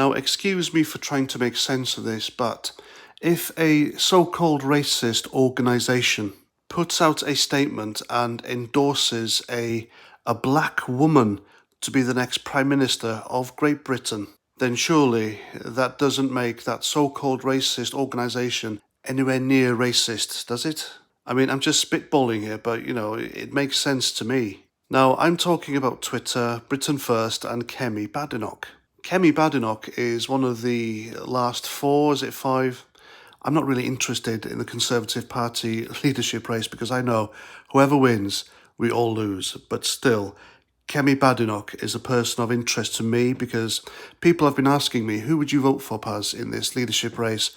Now, excuse me for trying to make sense of this, but if a so-called racist organisation puts out a statement and endorses a black woman to be the next Prime Minister of Great Britain, then surely that doesn't make that so-called racist organisation anywhere near racist, does it? I mean, I'm just spitballing here, but, it makes sense to me. Now, I'm talking about Twitter, Britain First, and Kemi Badenoch. Kemi Badenoch is one of the last four, is it five? I'm not really interested in the Conservative Party leadership race because I know whoever wins, we all lose. But still, Kemi Badenoch is a person of interest to me because people have been asking me, who would you vote for, Paz, in this leadership race?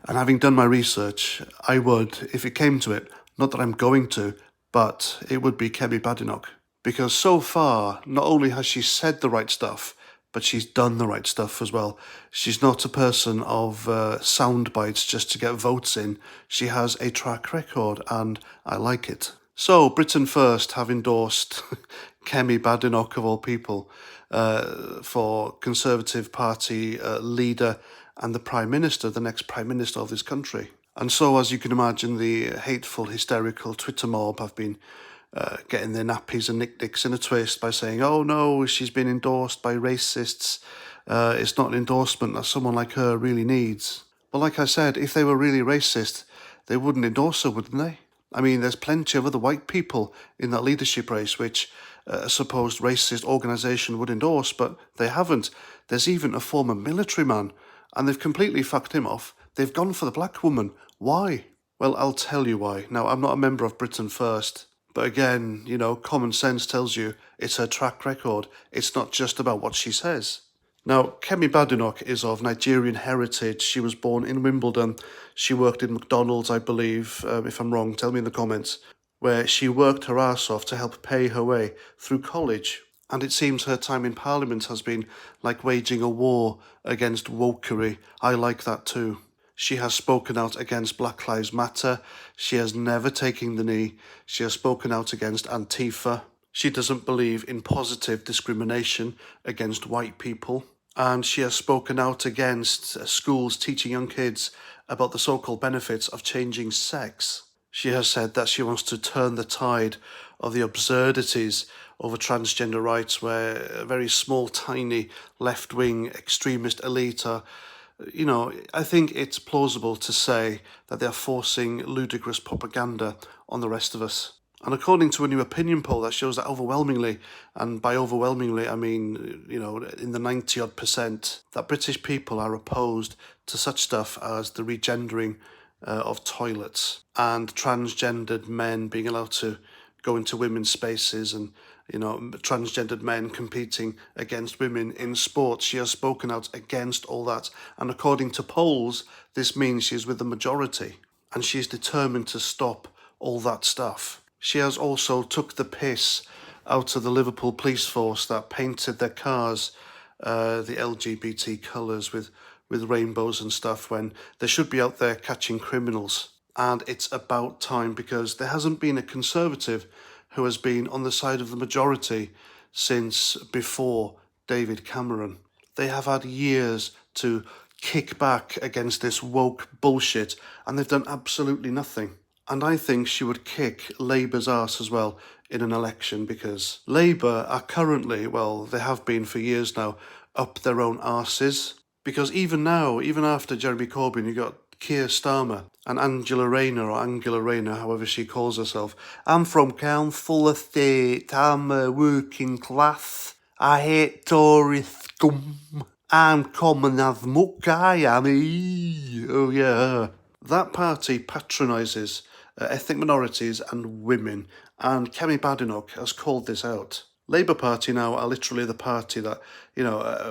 And having done my research, I would, if it came to it, not that I'm going to, but it would be Kemi Badenoch. Because so far, not only has she said the right stuff, but she's done the right stuff as well. She's not a person of sound bites just to get votes in. She has a track record, and I like it. So, Britain First have endorsed Kemi Badenoch, of all people, for Conservative Party leader and the Prime Minister, the next Prime Minister of this country. And so, as you can imagine, the hateful, hysterical Twitter mob have been getting their nappies and knick-knicks in a twist by saying, oh no, she's been endorsed by racists. It's not an endorsement that someone like her really needs. Well, like I said, if they were really racist, they wouldn't endorse her, wouldn't they? I mean, there's plenty of other white people in that leadership race which a supposed racist organisation would endorse, but they haven't. There's even a former military man, and they've completely fucked him off. They've gone for the black woman. Why? Well, I'll tell you why. Now, I'm not a member of Britain First. But again, common sense tells you it's her track record. It's not just about what she says. Now, Kemi Badenoch is of Nigerian heritage. She was born in Wimbledon. She worked in McDonald's, I believe. If I'm wrong, tell me in the comments. Where she worked her arse off to help pay her way through college. And it seems her time in Parliament has been like waging a war against wokery. I like that too. She has spoken out against Black Lives Matter. She has never taken the knee. She has spoken out against Antifa. She doesn't believe in positive discrimination against white people. And she has spoken out against schools teaching young kids about the so-called benefits of changing sex. She has said that she wants to turn the tide of the absurdities over transgender rights where a very small, tiny, left-wing extremist elite are I think it's plausible to say that they're forcing ludicrous propaganda on the rest of us. And according to a new opinion poll that shows that overwhelmingly, and by overwhelmingly I mean, in the 90-odd%, that British people are opposed to such stuff as the regendering of toilets and transgendered men being allowed to go into women's spaces and transgendered men competing against women in sports. She has spoken out against all that. And according to polls, this means she's with the majority. And she's determined to stop all that stuff. She has also took the piss out of the Liverpool police force that painted their cars the LGBT colours with rainbows and stuff when they should be out there catching criminals. And it's about time because there hasn't been a Conservative who has been on the side of the majority since before David Cameron. They have had years to kick back against this woke bullshit, and they've done absolutely nothing. And I think she would kick Labour's arse as well in an election because Labour are currently, well, they have been for years now, up their own arses. Because even now, even after Jeremy Corbyn, you got Keir Starmer and Angela Rayner, however she calls herself. I'm from Council Estate. I'm working class. I hate Tory scum. I'm common as muck, I am. Oh yeah. That party patronises ethnic minorities and women, and Kemi Badenoch has called this out. Labour Party now are literally the party that,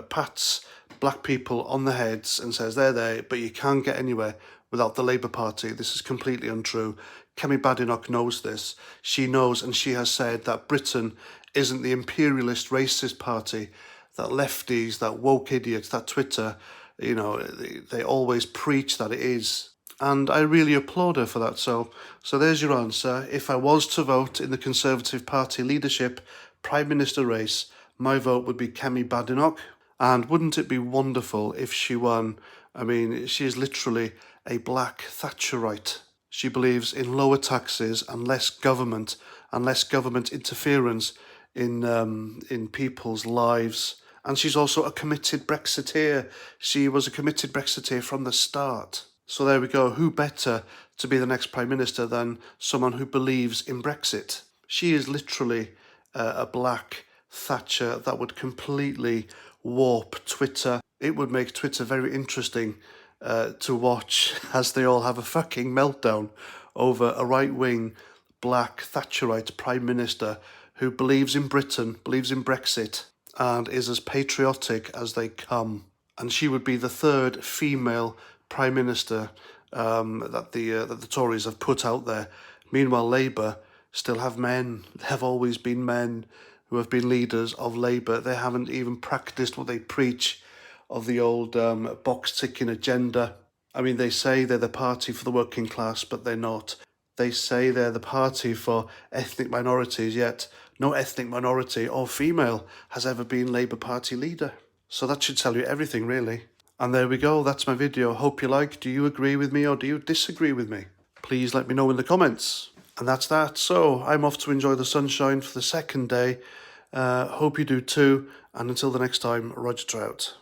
pats black people on the heads and says they're there, but you can't get anywhere without the Labour Party. This is completely untrue. Kemi Badenoch knows this. She knows, and she has said that Britain isn't the imperialist racist party that lefties, that woke idiots, that Twitter, they always preach that it is. And I really applaud her for that. So there's your answer. If I was to vote in the Conservative Party leadership Prime Minister race, my vote would be Kemi Badenoch. And wouldn't it be wonderful if she won? I mean, she is literally a black Thatcherite. She believes in lower taxes and less government interference in people's lives. And she's also a committed Brexiteer. She was a committed Brexiteer from the start. So there we go. Who better to be the next Prime Minister than someone who believes in Brexit? She is literally a black Thatcher that would completely warp Twitter. It would make Twitter very interesting to watch as they all have a fucking meltdown over a right-wing black Thatcherite Prime Minister who believes in Britain, believes in Brexit, and is as patriotic as they come. And she would be the third female Prime Minister that the Tories have put out there. Meanwhile, Labour still have men. There have always been men who have been leaders of Labour. They haven't even practiced what they preach of the old box-ticking agenda. I mean, they say they're the party for the working class, but they're not. They say they're the party for ethnic minorities, yet no ethnic minority or female has ever been Labour Party leader. So that should tell you everything, really. And there we go, that's my video. Hope you like. Do you agree with me or do you disagree with me? Please let me know in the comments. And that's that. So I'm off to enjoy the sunshine for the second day. Hope you do too. And until the next time, Roger Trout.